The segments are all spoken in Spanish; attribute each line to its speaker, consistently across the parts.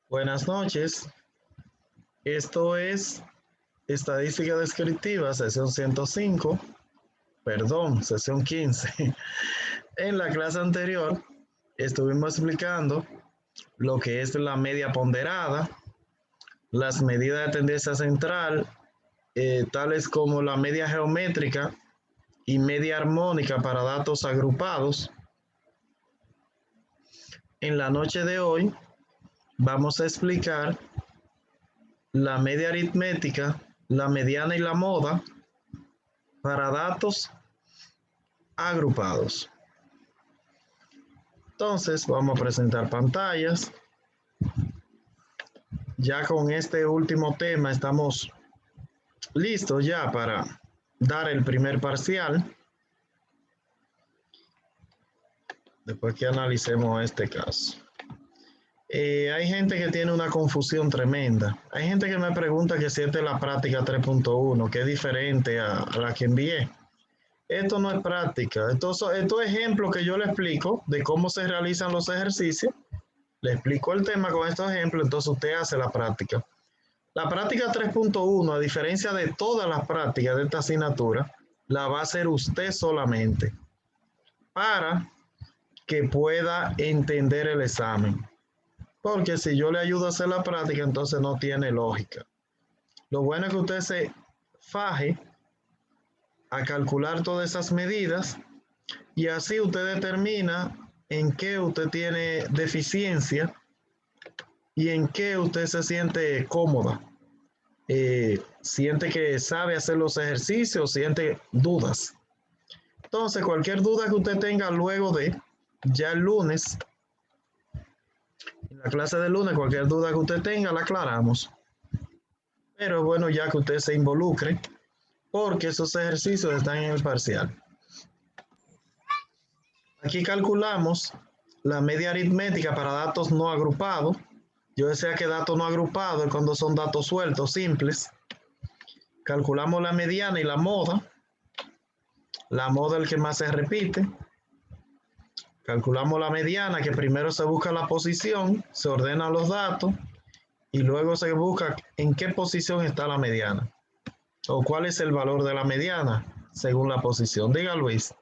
Speaker 1: Buenas noches. Esto es Estadística Descriptiva, sesión 105, sesión 15. En la clase anterior estuvimos explicando lo que es la media ponderada, las medidas de tendencia central, tales como la media geométrica y media armónica para datos agrupados. En la noche de hoy vamos a explicar la media aritmética, la mediana y la moda para datos agrupados. Entonces vamos a presentar pantallas. Ya con este último tema estamos listos ya para dar el primer parcial. Después que analicemos este caso. Hay gente que tiene una confusión tremenda. Hay gente que me pregunta que si esta es la práctica 3.1, que es diferente a la que envié. Esto no es práctica. Estos ejemplos que yo le explico de cómo se realizan los ejercicios. Le explico el tema con estos ejemplos, entonces usted hace la práctica. La práctica 3.1, a diferencia de todas las prácticas de esta asignatura, la va a hacer usted solamente para que pueda entender el examen. Porque si yo le ayudo a hacer la práctica, entonces no tiene lógica. Lo bueno es que usted se faje a calcular todas esas medidas y así usted determina en qué usted tiene deficiencia y en qué usted se siente cómoda. Siente que sabe hacer los ejercicios, siente dudas. Entonces, cualquier duda que usted tenga luego de, ya el lunes, en la clase de lunes, cualquier duda que usted tenga, la aclaramos. Pero bueno, ya que usted se involucre, porque esos ejercicios están en el parcial. Aquí calculamos la media aritmética para datos no agrupados. Yo decía que datos no agrupados es cuando son datos sueltos, simples. Calculamos la mediana y la moda. La moda es el que más se repite. Calculamos la mediana, que primero se busca la posición, se ordenan los datos y luego se busca en qué posición está la mediana o cuál es el valor de la mediana según la posición. Diga, Luis.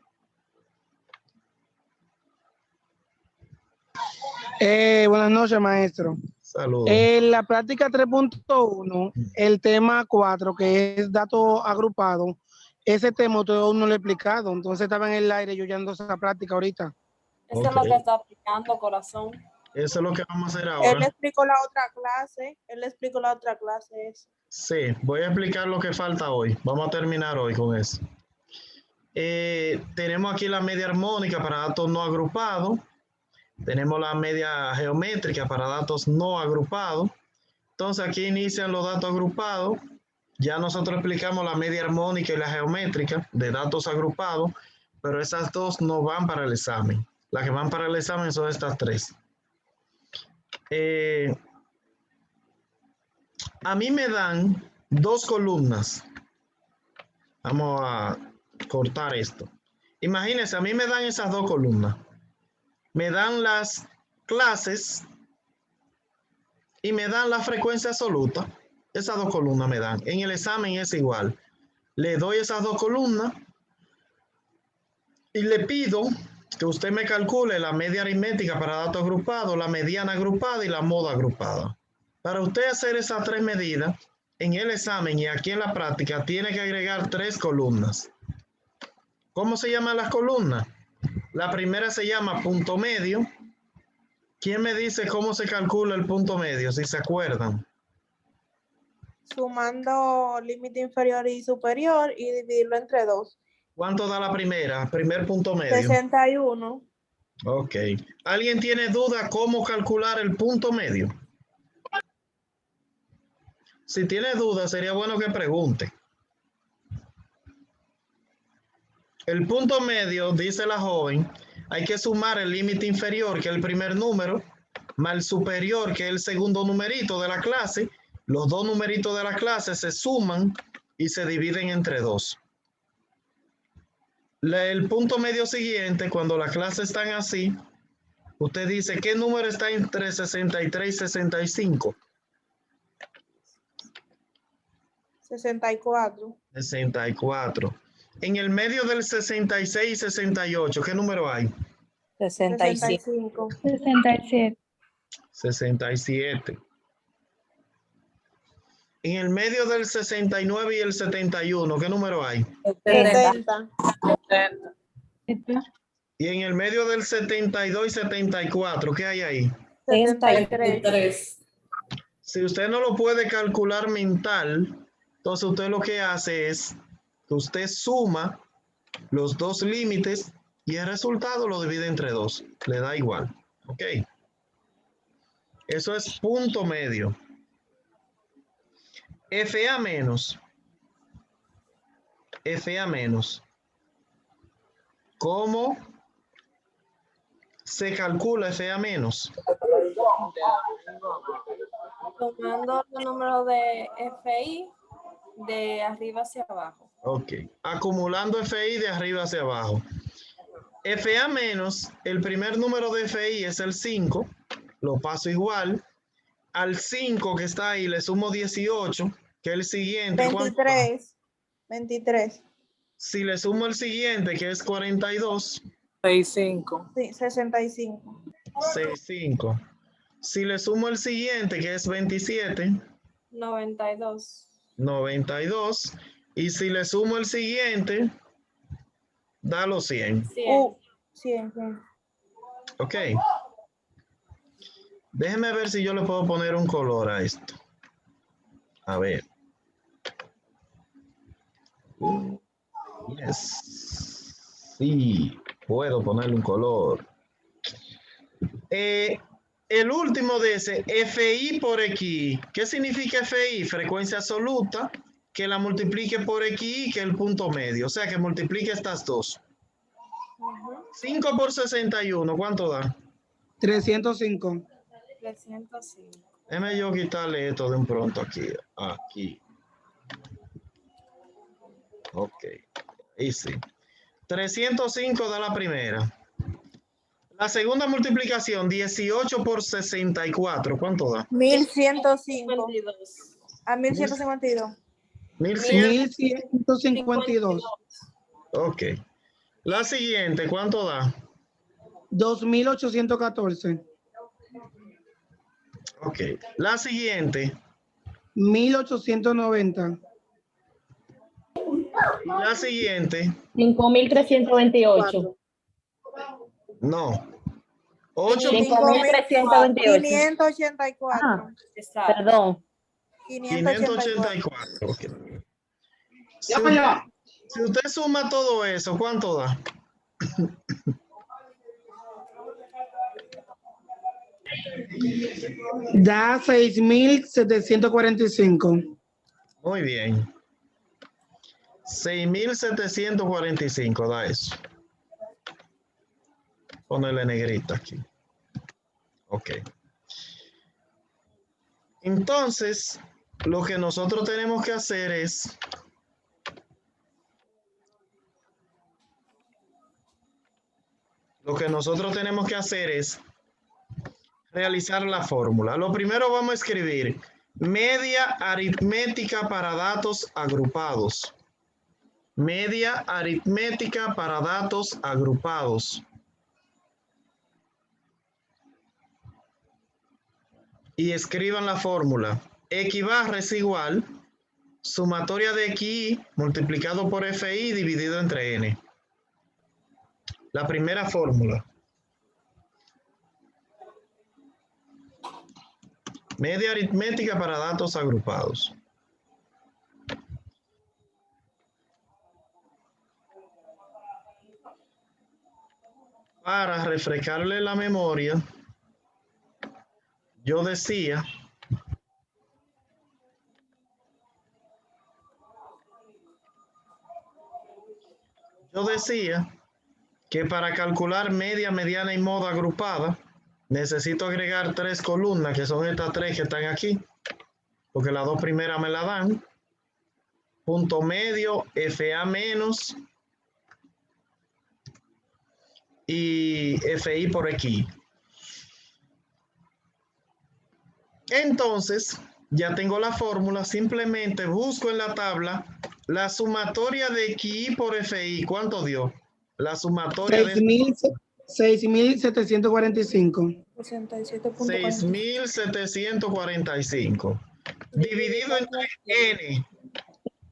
Speaker 2: Buenas noches, maestro.
Speaker 1: Saludos.
Speaker 2: En la práctica 3.1, el tema 4, que es datos agrupados, ese tema usted aún no lo he explicado, entonces estaba en el aire yo ya ando esa práctica ahorita.
Speaker 3: Eso es lo que está aplicando, corazón.
Speaker 1: Eso es lo que vamos a hacer
Speaker 3: Él
Speaker 1: ahora.
Speaker 3: le explicó la otra clase, eso.
Speaker 1: Sí, voy a explicar lo que falta hoy. Vamos a terminar hoy con eso. Tenemos aquí la media armónica para datos no agrupados. Tenemos la media geométrica para datos no agrupados. Entonces aquí inician los datos agrupados. Ya nosotros explicamos la media armónica y la geométrica de datos agrupados, pero esas dos no van para el examen. Las que van para el examen son estas tres. A mí me dan dos columnas. Vamos a cortar esto. Imagínense, a mí me dan esas dos columnas. Me dan las clases y me dan la frecuencia absoluta. Esas dos columnas me dan. En el examen es igual. Le doy esas dos columnas y le pido que usted me calcule la media aritmética para datos agrupados, la mediana agrupada y la moda agrupada. Para usted hacer esas tres medidas, en el examen y aquí en la práctica, tiene que agregar tres columnas. ¿Cómo se llaman las columnas? La primera se llama punto medio. ¿Quién me dice cómo se calcula el punto medio, si se acuerdan?
Speaker 3: Sumando límite inferior y superior y dividirlo entre 2.
Speaker 1: ¿Cuánto da la primera? Primer punto medio.
Speaker 3: 61.
Speaker 1: Ok. ¿Alguien tiene duda cómo calcular el punto medio? Si tiene duda, sería bueno que pregunte. El punto medio, dice la joven, hay que sumar el límite inferior, que es el primer número, más el superior, que es el segundo numerito de la clase. Los dos numeritos de la clase se suman y se dividen entre 2. El punto medio siguiente, cuando las clases están así, Usted dice, ¿qué número está entre 63 y 65?
Speaker 3: 64.
Speaker 1: 64. En el medio del 66 y 68, ¿qué número hay?
Speaker 3: 65.
Speaker 4: 67.
Speaker 1: 67. En el medio del 69 y el 71, ¿qué número hay?
Speaker 3: 70.
Speaker 1: Y en el medio del 72 y 74, ¿qué hay ahí?
Speaker 3: 73.
Speaker 1: Si usted no lo puede calcular mental, entonces usted lo que hace es que usted suma los dos límites y el resultado lo divide entre 2. Le da igual. ¿Ok? Eso es punto medio. FA menos. FA menos. ¿Cómo se calcula FA menos?
Speaker 3: Tomando los números de FI de arriba hacia abajo.
Speaker 1: Ok. Acumulando FI de arriba hacia abajo. FA menos, el primer número de FI es el 5. Lo paso igual. Al 5 que está ahí le sumo 18, que es el siguiente.
Speaker 3: 23. 23.
Speaker 1: Si le sumo el siguiente, que es 42.
Speaker 5: 65.
Speaker 3: Sí, 65.
Speaker 1: 65. Si le sumo el siguiente, que es 27.
Speaker 3: 92.
Speaker 1: 92. Y si le sumo el siguiente, da los 100.
Speaker 3: 100. 100.
Speaker 1: Ok. Déjeme ver si yo le puedo poner un color a esto. A ver. Yes. Sí, puedo ponerle un color. El último de ese, FI por XI. ¿Qué significa FI? Frecuencia absoluta, que la multiplique por XI, que es el punto medio. O sea, que multiplique estas dos. 5 por 61, ¿cuánto da?
Speaker 2: 305.
Speaker 3: 305.
Speaker 1: Déjame yo quitarle esto de un pronto aquí. Aquí. Ok. Ahí sí. 305 da la primera. La segunda multiplicación, 18 por 64. ¿Cuánto da?
Speaker 3: 1105. A 1152.
Speaker 1: 1100.
Speaker 2: 1152.
Speaker 1: Ok. La siguiente, ¿cuánto da?
Speaker 2: 2814.
Speaker 1: Ok. La siguiente.
Speaker 2: 1890.
Speaker 1: La siguiente.
Speaker 4: 5328.
Speaker 1: No. 8
Speaker 4: 5328.
Speaker 3: 584.
Speaker 4: Ah, perdón.
Speaker 3: 584.
Speaker 1: 584. Ok. Si usted suma todo eso, ¿cuánto da?
Speaker 2: Da 6745.
Speaker 1: Muy bien. 6745 da eso. Ponerle negrita aquí. Ok. Entonces, lo que nosotros tenemos que hacer es realizar la fórmula. Lo primero vamos a escribir media aritmética para datos agrupados. Media aritmética para datos agrupados. Y escriban la fórmula. X barra es igual sumatoria de XI multiplicado por FI dividido entre N. La primera fórmula. Media aritmética para datos agrupados. Para refrescarle la memoria, yo decía que para calcular media, mediana y moda agrupada, necesito agregar 3 columnas, que son estas 3 que están aquí, porque las 2 primeras me la dan. Punto medio, FA menos y FI por XI. Entonces, ya tengo la fórmula, simplemente busco en la tabla la sumatoria de XI por FI. ¿Cuánto dio? La sumatoria de
Speaker 2: 6.745.
Speaker 1: 6.745 dividido entre N.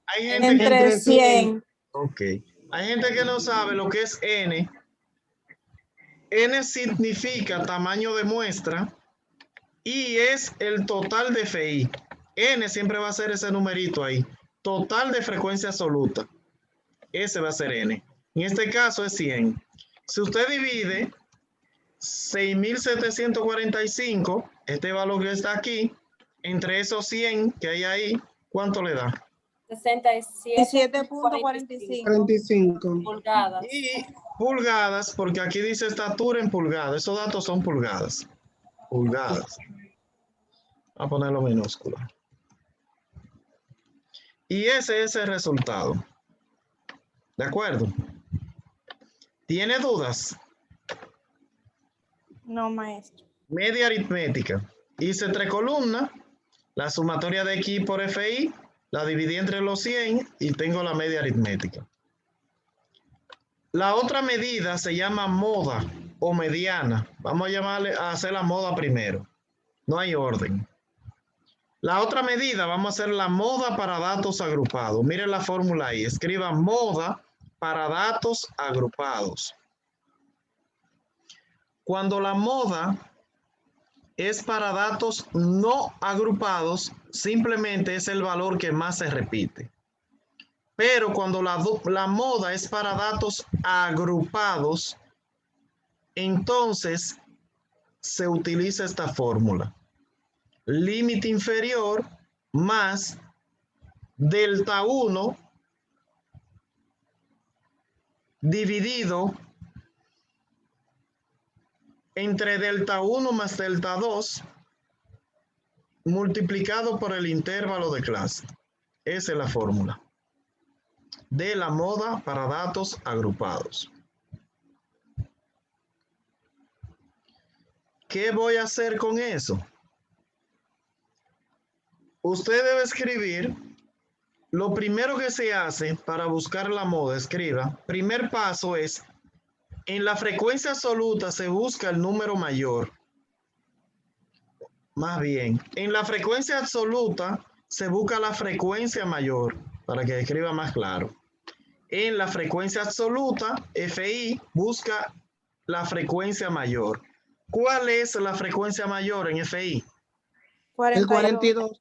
Speaker 1: Hay gente
Speaker 3: Entre 100.
Speaker 1: Ok. Hay gente que no sabe lo que es N. N significa tamaño de muestra y es el total de FI. N siempre va a ser ese numerito ahí. Total de frecuencia absoluta. Ese va a ser N. En este caso es 100. Si usted divide 6.745, este valor que está aquí, entre esos 100 que hay ahí, ¿cuánto le da?
Speaker 3: 67.45
Speaker 2: 45.
Speaker 3: pulgadas.
Speaker 1: Y pulgadas, porque aquí dice estatura en pulgadas. Esos datos son pulgadas. Pulgadas. Voy a ponerlo minúsculo. Y ese es el resultado. ¿De acuerdo? ¿Tiene dudas?
Speaker 3: No, maestro.
Speaker 1: Media aritmética. Hice 3 columnas. La sumatoria de X por FI. La dividí entre los 100 y tengo la media aritmética. La otra medida se llama moda o mediana. Vamos a hacer la moda primero. No hay orden. La otra medida, vamos a hacer la moda para datos agrupados. Miren la fórmula ahí. Escriba moda para datos agrupados. Cuando la moda es para datos no agrupados, simplemente es el valor que más se repite. Pero cuando la moda es para datos agrupados, entonces se utiliza esta fórmula. Límite inferior más delta 1 dividido entre delta 1 más delta 2 multiplicado por el intervalo de clase. Esa es la fórmula de la moda para datos agrupados. ¿Qué voy a hacer con eso? Usted debe escribir, lo primero que se hace para buscar la moda, escriba, primer paso es, en la frecuencia absoluta se busca el número mayor. Más bien, en la frecuencia absoluta se busca la frecuencia mayor, para que escriba más claro. En la frecuencia absoluta, FI busca la frecuencia mayor. ¿Cuál es la frecuencia mayor en FI?
Speaker 2: El 42.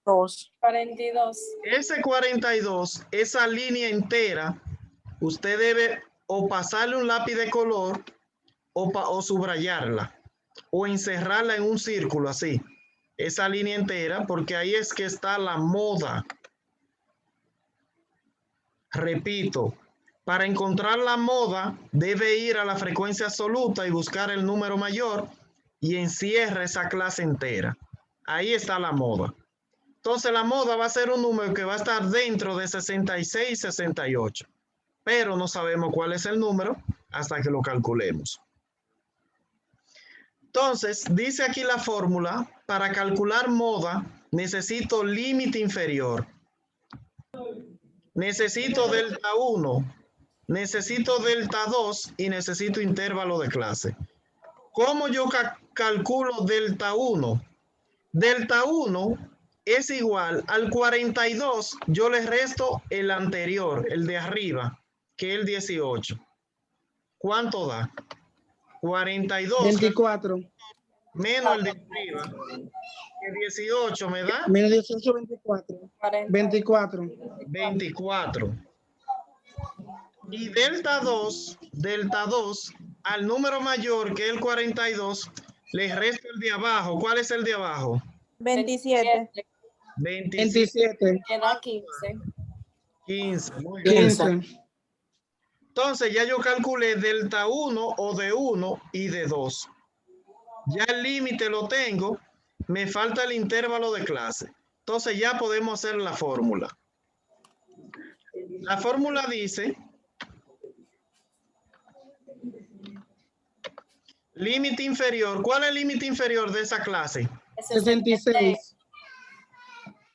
Speaker 3: 42.
Speaker 1: Ese 42, esa línea entera, usted debe o pasarle un lápiz de color o subrayarla o encerrarla en un círculo así. Esa línea entera, porque ahí es que está la moda. Repito, para encontrar la moda, debe ir a la frecuencia absoluta y buscar el número mayor y encierra esa clase entera. Ahí está la moda. Entonces la moda va a ser un número que va a estar dentro de 66 y 68, pero no sabemos cuál es el número hasta que lo calculemos. Entonces, dice aquí la fórmula, para calcular moda necesito límite inferior. Necesito delta 1, necesito delta 2 y necesito intervalo de clase. ¿Cómo yo calculo delta 1? Delta 1 es igual al 42, yo le resto el anterior, el de arriba, que es el 18. ¿Cuánto da? 42
Speaker 2: 24.
Speaker 1: menos el de arriba, que 18 me da
Speaker 2: Menos 18, 24. 24.
Speaker 1: 24. Y delta 2 al número mayor que el 42, le resto el de abajo. ¿Cuál es el de abajo?
Speaker 3: 27.
Speaker 2: 27.
Speaker 3: Queda 15.
Speaker 1: 15. Muy bien.
Speaker 2: 15.
Speaker 1: Entonces ya yo calculé delta 1 o de 1 y de 2. Ya el límite lo tengo. Me falta el intervalo de clase. Entonces ya podemos hacer la fórmula. La fórmula dice límite inferior. ¿Cuál es el límite inferior de esa clase?
Speaker 2: 66.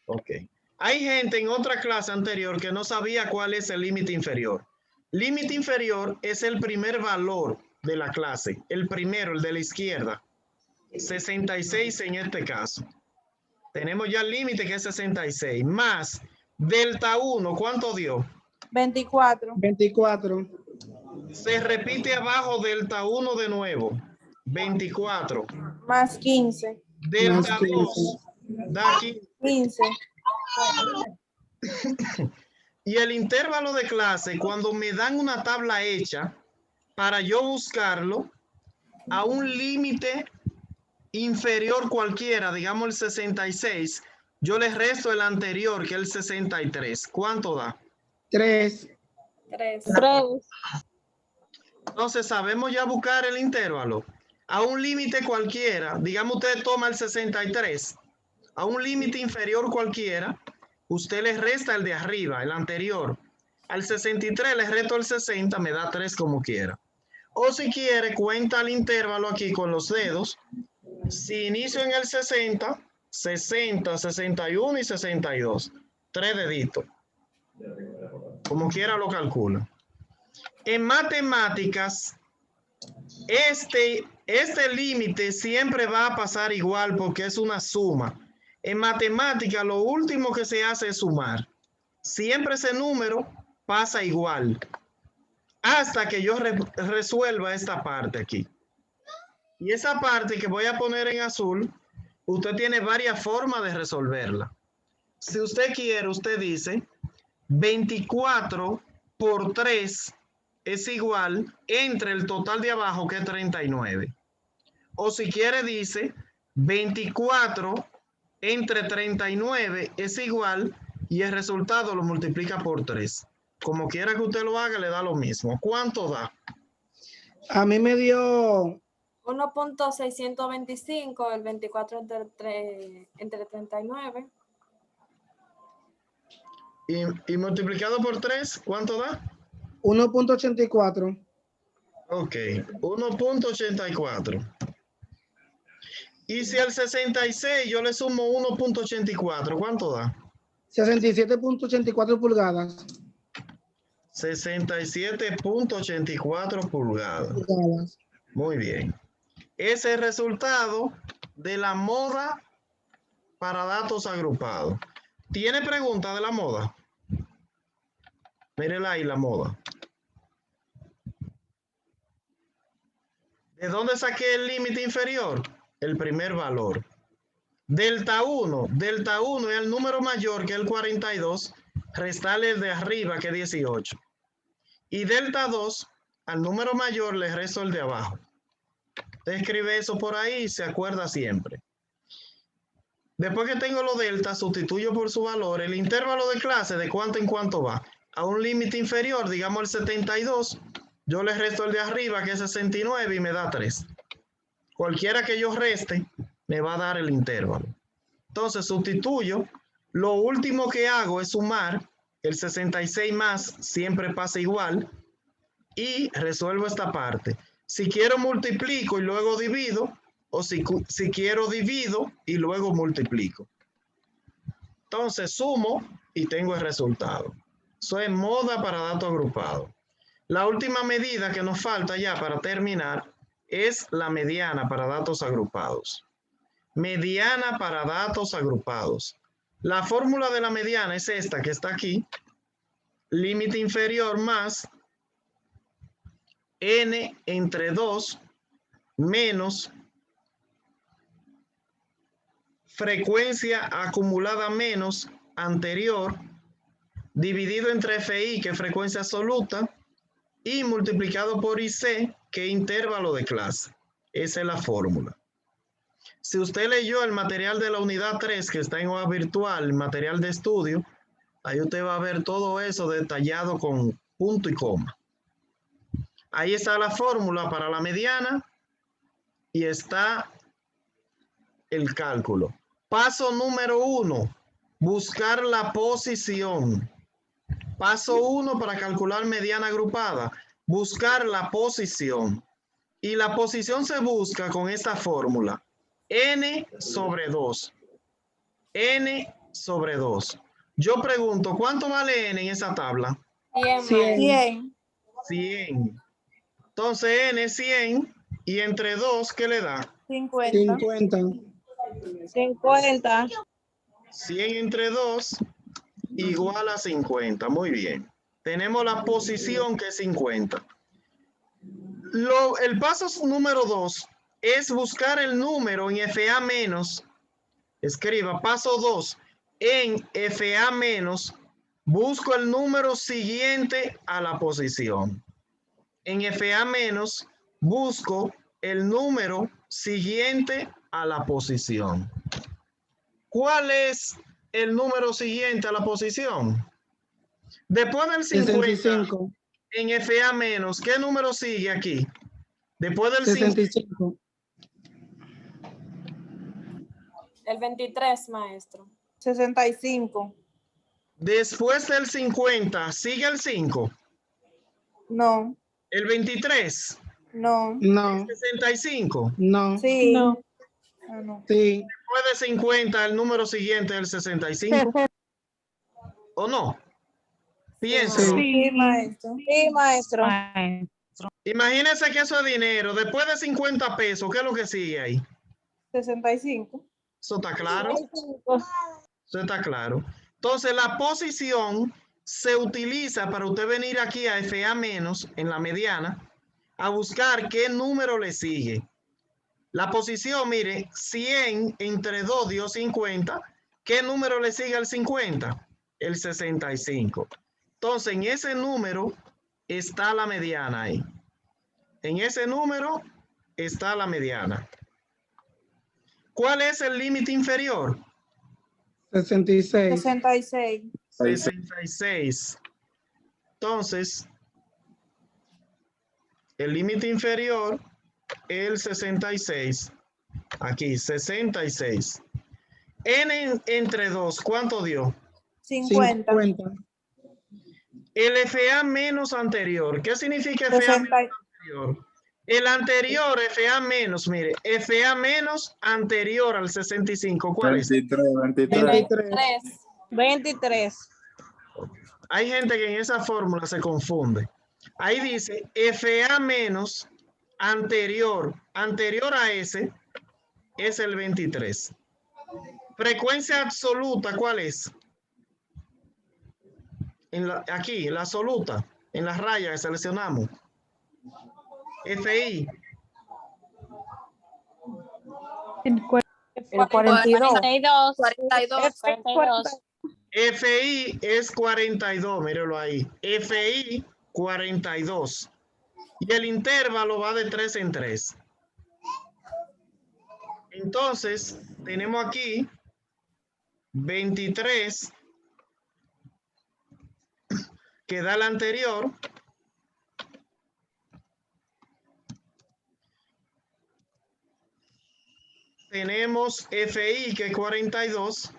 Speaker 1: Ok. Hay gente en otra clase anterior que no sabía cuál es el límite inferior. Límite inferior es el primer valor de la clase, el primero, el de la izquierda. 66 en este caso. Tenemos ya el límite que es 66, más delta 1, ¿cuánto dio?
Speaker 3: 24.
Speaker 2: 24.
Speaker 1: Se repite abajo delta 1 de nuevo, 24.
Speaker 3: Más 15.
Speaker 1: Delta
Speaker 2: Más 15.
Speaker 1: 2 da aquí.
Speaker 3: 15.
Speaker 1: Y el intervalo de clase, cuando me dan una tabla hecha, para yo buscarlo a un límite inferior cualquiera, digamos el 66, yo le resto el anterior, que es el 63. ¿Cuánto da?
Speaker 2: 3.
Speaker 3: 3.
Speaker 4: 3.
Speaker 1: Entonces, sabemos ya buscar el intervalo. A un límite cualquiera, digamos usted toma el 63, a un límite inferior cualquiera, usted le resta el de arriba, el anterior. Al 63 le resto el 60, me da 3 como quiera. O si quiere, cuenta el intervalo aquí con los dedos. Si inicio en el 60, 60, 61 y 62. 3 deditos. Como quiera lo calcula. En matemáticas, este límite siempre va a pasar igual porque es una suma. En matemáticas, lo último que se hace es sumar. Siempre ese número pasa igual. Hasta que yo resuelva esta parte aquí. Y esa parte que voy a poner en azul, usted tiene varias formas de resolverla. Si usted quiere, usted dice 24 por 3 es igual entre el total de abajo, que es 39. O si quiere, dice 24 entre 39 es igual y el resultado lo multiplica por 3. Como quiera que usted lo haga, le da lo mismo. ¿Cuánto da?
Speaker 2: A mí me dio
Speaker 3: 1.625, el 24 entre 39.
Speaker 1: Y multiplicado por 3, ¿cuánto da?
Speaker 2: 1.84.
Speaker 1: Ok, 1.84. Y si al 66 yo le sumo 1.84, ¿cuánto da?
Speaker 2: 67.84 pulgadas.
Speaker 1: 67.84 pulgadas. Muy bien. Ese es el resultado de la moda para datos agrupados. ¿Tiene pregunta de la moda? Mírela ahí, la moda. ¿De dónde saqué el límite inferior? El primer valor. Delta 1 es el número mayor, que es el 42, restarle el de arriba, que es 18. Y delta 2, al número mayor le resto el de abajo. Usted escribe eso por ahí y se acuerda siempre. Después que tengo los deltas, sustituyo por su valor. El intervalo de clase, ¿de cuánto en cuánto va? A un límite inferior, digamos el 72, yo le resto el de arriba, que es 69, y me da 3. Cualquiera que yo reste, me va a dar el intervalo. Entonces, sustituyo. Lo último que hago es sumar. El 66 más siempre pasa igual. Y resuelvo esta parte. Si quiero, multiplico y luego divido. O si quiero, divido y luego multiplico. Entonces, sumo y tengo el resultado. Eso es moda para datos agrupados. La última medida que nos falta ya para terminar es la mediana para datos agrupados. Mediana para datos agrupados. La fórmula de la mediana es esta que está aquí. Límite inferior más n entre 2 menos frecuencia acumulada menos anterior dividido entre FI, que es frecuencia absoluta, y multiplicado por IC, que es intervalo de clase. Esa es la fórmula. Si usted leyó el material de la unidad 3, que está en hoja virtual, material de estudio, ahí usted va a ver todo eso detallado con punto y coma. Ahí está la fórmula para la mediana y está el cálculo. Paso número 1, buscar la posición. Paso 1 para calcular mediana agrupada, buscar la posición. Y la posición se busca con esta fórmula. N sobre 2. N sobre 2. Yo pregunto, ¿cuánto vale n en esa tabla?
Speaker 3: 100,
Speaker 2: 100.
Speaker 1: 100. Entonces n es 100 y entre 2, ¿qué le da?
Speaker 2: 50.
Speaker 5: 50.
Speaker 1: 100 entre 2 igual a 50. Muy bien. Tenemos la posición que es 50. El paso número 2 es buscar el número en FA menos. Escriba, paso 2. En FA menos, busco el número siguiente a la posición. En FA menos, busco el número siguiente a la posición. ¿Cuál es el número siguiente a la posición? Después del 50,
Speaker 2: 65.
Speaker 1: en FA menos, ¿qué número sigue aquí? Después del
Speaker 2: 65.
Speaker 3: El 23, maestro.
Speaker 5: 65.
Speaker 1: Después del 50, ¿sigue el 5?
Speaker 5: No.
Speaker 1: ¿El 23?
Speaker 5: No.
Speaker 2: No.
Speaker 1: 65.
Speaker 2: No.
Speaker 5: Sí.
Speaker 4: No.
Speaker 5: Ah, no.
Speaker 2: Sí.
Speaker 1: Después de 50, el número siguiente es el 65. ¿O no? Piénselo.
Speaker 5: Sí, maestro. Sí, maestro.
Speaker 1: Imagínense que eso es dinero. Después de 50 pesos, ¿qué es lo que sigue ahí?
Speaker 5: 65.
Speaker 1: Eso está claro. Eso está claro. Entonces, la posición se utiliza para usted venir aquí a FA menos, en la mediana, a buscar qué número le sigue. La posición, mire, 100 entre 2 dio 50. ¿Qué número le sigue al 50? El 65. Entonces, en ese número está la mediana ahí. En ese número está la mediana. ¿Cuál es el límite inferior?
Speaker 2: 66.
Speaker 5: 66.
Speaker 1: 66. Entonces, el límite inferior es el 66. Aquí, 66. N entre 2, ¿cuánto dio?
Speaker 5: 50.
Speaker 2: 50.
Speaker 1: El FA menos anterior. ¿Qué significa FA
Speaker 5: 60.
Speaker 1: menos anterior? El anterior FA menos, mire, FA menos anterior al 65. ¿Cuál es?
Speaker 2: 23.
Speaker 5: 23.
Speaker 1: Hay gente que en esa fórmula se confunde. Ahí dice FA menos anterior a ese es el 23. Frecuencia absoluta, ¿cuál es? Aquí, la absoluta, en las rayas que seleccionamos. FI.
Speaker 4: El
Speaker 5: El 42.
Speaker 3: 42.
Speaker 1: FI es 42, míralo ahí. FI 42. Y el intervalo va de 3 en 3. Entonces, tenemos aquí 23, que da el anterior. Tenemos FI, que es 42.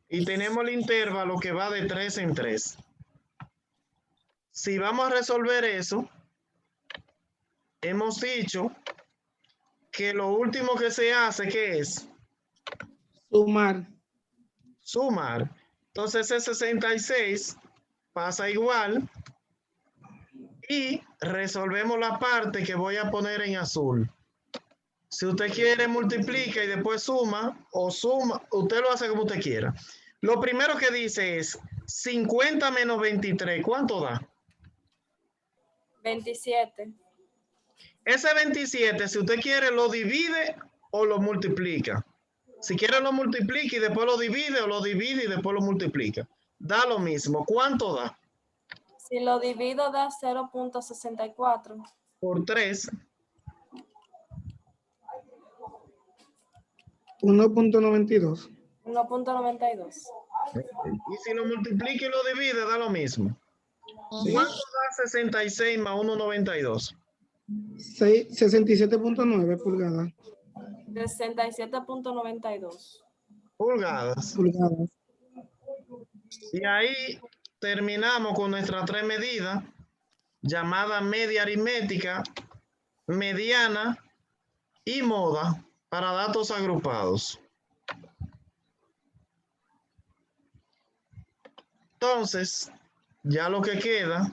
Speaker 1: Y tenemos el intervalo que va de 3 en 3. Si vamos a resolver eso, hemos dicho que lo último que se hace, ¿qué es?
Speaker 2: Sumar.
Speaker 1: Sumar. Entonces ese 66 pasa igual y resolvemos la parte que voy a poner en azul. Si usted quiere, multiplica y después suma, o suma, usted lo hace como usted quiera. Lo primero que dice es 50 menos 23, ¿cuánto da?
Speaker 3: 27.
Speaker 1: Ese 27, si usted quiere, lo divide o lo multiplica. Si quiere, lo multiplica y después lo divide, o lo divide y después lo multiplica. Da lo mismo. ¿Cuánto da?
Speaker 3: Si lo divido da 0.64.
Speaker 1: Por 3.
Speaker 2: 1.92.
Speaker 3: 1.92.
Speaker 1: Y si lo multiplica y lo divide, da lo mismo. ¿Cuánto da 66 más 1.92?
Speaker 2: 67.9 pulgadas.
Speaker 3: 67.92.
Speaker 1: Pulgadas. Y ahí terminamos con nuestras 3 medidas, llamadas media aritmética, mediana y moda para datos agrupados. Entonces, ya lo que queda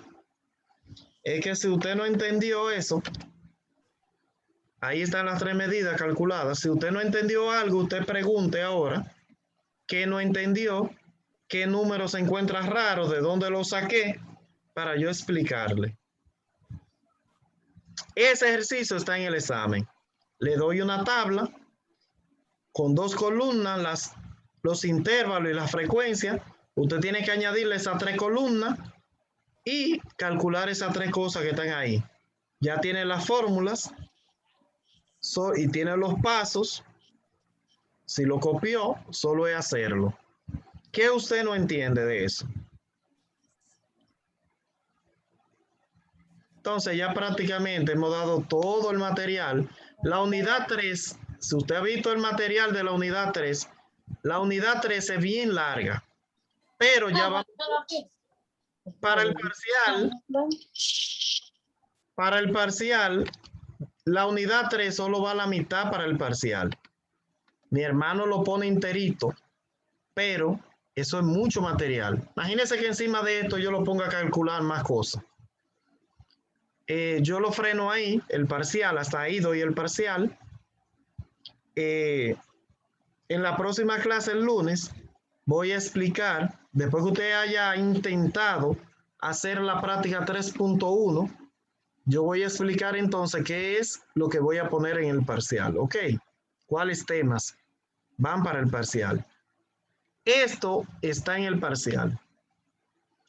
Speaker 1: es que si usted no entendió eso, ahí están las 3 medidas calculadas. Si usted no entendió algo, usted pregunte ahora qué no entendió, qué número se encuentra raro, de dónde lo saqué, para yo explicarle. Ese ejercicio está en el examen. Le doy una tabla con 2 columnas, los intervalos y la frecuencia. Usted tiene que añadirle esas 3 columnas y calcular esas 3 cosas que están ahí. Ya tiene las fórmulas y tiene los pasos. Si lo copió, solo es hacerlo. ¿Qué usted no entiende de eso? Entonces ya prácticamente hemos dado todo el material. La unidad 3, si usted ha visto el material de la unidad 3, la unidad 3 es bien larga, pero ya vamos para el parcial, la unidad 3 solo va a la mitad para el parcial. Mi hermano lo pone enterito, pero eso es mucho material. Imagínense que encima de esto yo lo ponga a calcular más cosas. Yo lo freno ahí, el parcial, hasta ahí doy el parcial. En la próxima clase, el lunes, voy a explicar, después que usted haya intentado hacer la práctica 3.1, yo voy a explicar entonces qué es lo que voy a poner en el parcial, ¿ok? ¿Cuáles temas van para el parcial? Esto está en el parcial.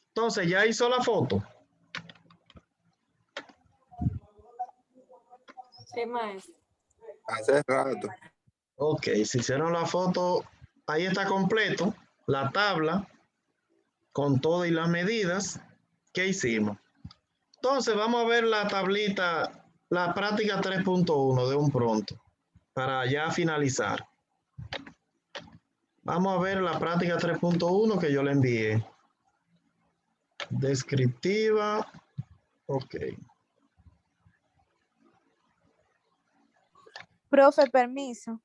Speaker 1: Entonces, ¿ya hizo la foto?
Speaker 3: Sí, maestro.
Speaker 6: Hace rato.
Speaker 1: Ok, si hicieron la foto, ahí está completo, la tabla con todo y las medidas que hicimos. Entonces vamos a ver la tablita, la práctica 3.1 de un pronto, para ya finalizar. Vamos a ver la práctica 3.1 que yo le envié. Descriptiva, ok.
Speaker 7: Profe, permiso.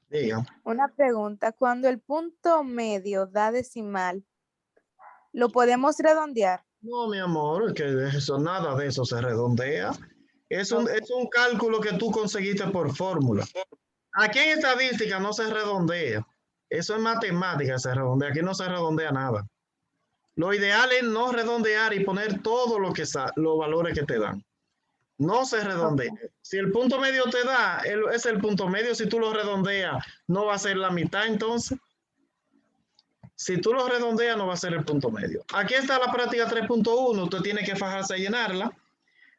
Speaker 1: Diga.
Speaker 7: Una pregunta. Cuando el punto medio da decimal, ¿lo podemos redondear?
Speaker 1: No, mi amor, que eso, nada de eso se redondea. Es un cálculo que tú conseguiste por fórmula. Aquí en estadística no se redondea. Eso es matemática, se redondea. Aquí no se redondea nada. Lo ideal es no redondear y poner todo lo que los valores que te dan. No se redondea. Okay. Si el punto medio te da, es el punto medio. Si tú lo redondeas, no va a ser la mitad entonces. Si tú lo redondeas, no va a ser el punto medio. Aquí está la práctica 3.1. Usted tiene que fajarse a llenarla.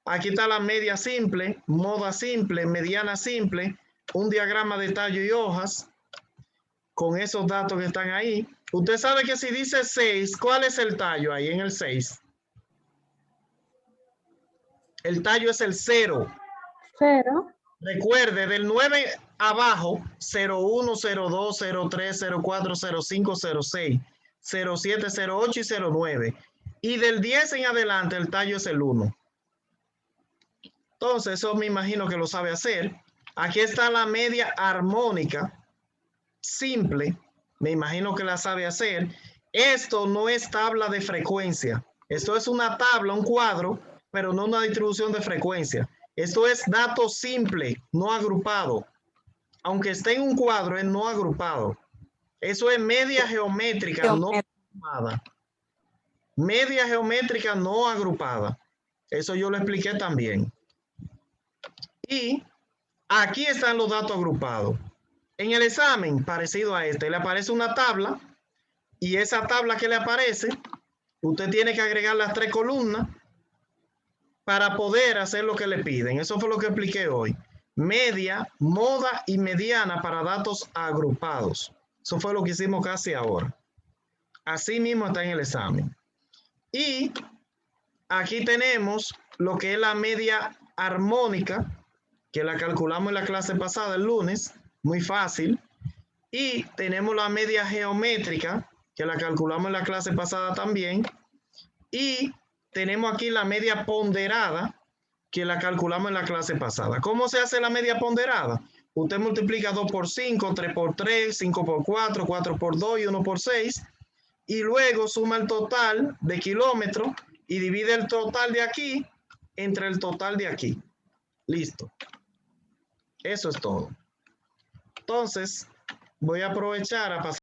Speaker 1: Aquí está la media simple, moda simple, mediana simple, un diagrama de tallo y hojas con esos datos que están ahí. Usted sabe que si dice 6, ¿cuál es el tallo ahí en el 6? El tallo es el 0.
Speaker 4: 0.
Speaker 1: Recuerde, del 9 abajo, 01, 02, 03, 04, 05, 06, 07, 08 y 09. Y del 10 en adelante, el tallo es el 1. Entonces, eso me imagino que lo sabe hacer. Aquí está la media armónica simple. Me imagino que la sabe hacer. Esto no es tabla de frecuencia. Esto es una tabla, un cuadro, pero no una distribución de frecuencia. Esto es dato simple, no agrupado. Aunque esté en un cuadro, es no agrupado. Eso es media geométrica, no agrupada. Media geométrica no agrupada. Eso yo lo expliqué también. Y aquí están los datos agrupados. En el examen, parecido a este, le aparece una tabla y esa tabla que le aparece, usted tiene que agregar las 3 columnas para poder hacer lo que le piden. Eso fue lo que expliqué hoy. Media, moda y mediana para datos agrupados. Eso fue lo que hicimos casi ahora. Así mismo está en el examen. Y aquí tenemos lo que es la media armónica, que la calculamos en la clase pasada, el lunes. Muy fácil. Y tenemos la media geométrica, que la calculamos en la clase pasada también. Y tenemos aquí la media ponderada, que la calculamos en la clase pasada. ¿Cómo se hace la media ponderada? Usted multiplica 2 por 5, 3 por 3, 5 por 4, 4 por 2 y 1 por 6. y luego suma el total de kilómetros y divide el total de aquí entre el total de aquí. Listo. Eso es todo. Entonces, voy a aprovechar a pasar